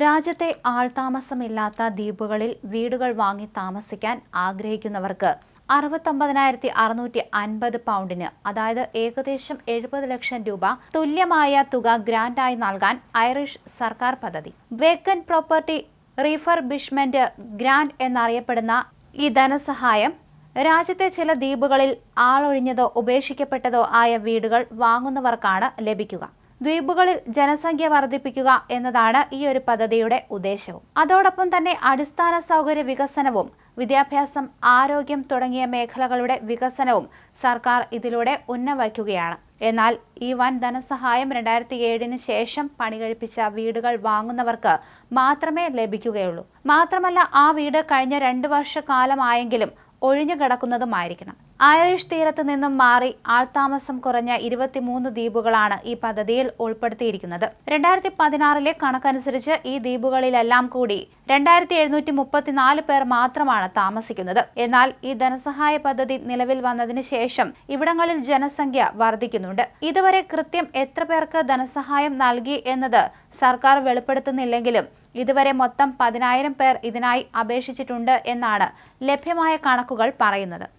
രാജ്യത്തെ ആൾതാമസമില്ലാത്ത ദ്വീപുകളിൽ വീടുകൾ വാങ്ങി താമസിക്കാൻ ആഗ്രഹിക്കുന്നവർക്ക് 69,650 പൗണ്ടിന്, അതായത് ഏകദേശം 70 ലക്ഷം രൂപ തുല്യമായ തുക ഗ്രാന്റായി നൽകാൻ ഐറിഷ് സർക്കാർ പദ്ധതി. വേക്കന്റ് പ്രോപ്പർട്ടി റീഫർബിഷ്മെന്റ് ഗ്രാന്റ് എന്നറിയപ്പെടുന്ന ഈ ധനസഹായം രാജ്യത്തെ ചില ദ്വീപുകളിൽ ആളൊഴിഞ്ഞതോ ഉപേക്ഷിക്കപ്പെട്ടതോ ആയ വീടുകൾ വാങ്ങുന്നവർക്കാണ് ലഭിക്കുക. ദ്വീപുകളിൽ ജനസംഖ്യ വർദ്ധിപ്പിക്കുക എന്നതാണ് ഈ ഒരു പദ്ധതിയുടെ ഉദ്ദേശവും. അതോടൊപ്പം തന്നെ അടിസ്ഥാന സൗകര്യ വികസനവും വിദ്യാഭ്യാസം, ആരോഗ്യം തുടങ്ങിയ മേഖലകളുടെ വികസനവും സർക്കാർ ഇതിലൂടെ ഉന്നയിക്കുകയാണ്. എന്നാൽ ഈ വൻ ധനസഹായം 2007 ശേഷം പണികഴിപ്പിച്ച വീടുകൾ വാങ്ങുന്നവർക്ക് മാത്രമേ ലഭിക്കുകയുള്ളൂ. മാത്രമല്ല, ആ വീട് കഴിഞ്ഞ 2 വർഷക്കാലമായെങ്കിലും ഒഴിഞ്ഞു കിടക്കുന്നതുമായിരിക്കണം. ഐറിഷ് തീരത്ത് നിന്നും മാറി ആൾതാമസം കുറഞ്ഞ 23 ദ്വീപുകളാണ് ഈ പദ്ധതിയിൽ ഉൾപ്പെടുത്തിയിരിക്കുന്നത്. 2016 കണക്കനുസരിച്ച് ഈ ദ്വീപുകളിലെല്ലാം കൂടി 2734 പേർ മാത്രമാണ് താമസിക്കുന്നത്. എന്നാൽ ഈ ധനസഹായ പദ്ധതി നിലവിൽ വന്നതിന് ശേഷം ഇവിടങ്ങളിൽ ജനസംഖ്യ വർദ്ധിക്കുന്നുണ്ട്. ഇതുവരെ കൃത്യം എത്ര പേർക്ക് ധനസഹായം നൽകി എന്നത് സർക്കാർ വെളിപ്പെടുത്തുന്നില്ലെങ്കിലും ഇതുവരെ മൊത്തം 10,000 പേർ ഇതിനായി അപേക്ഷിച്ചിട്ടുണ്ട് എന്നാണ് ലഭ്യമായ കണക്കുകൾ പറയുന്നത്.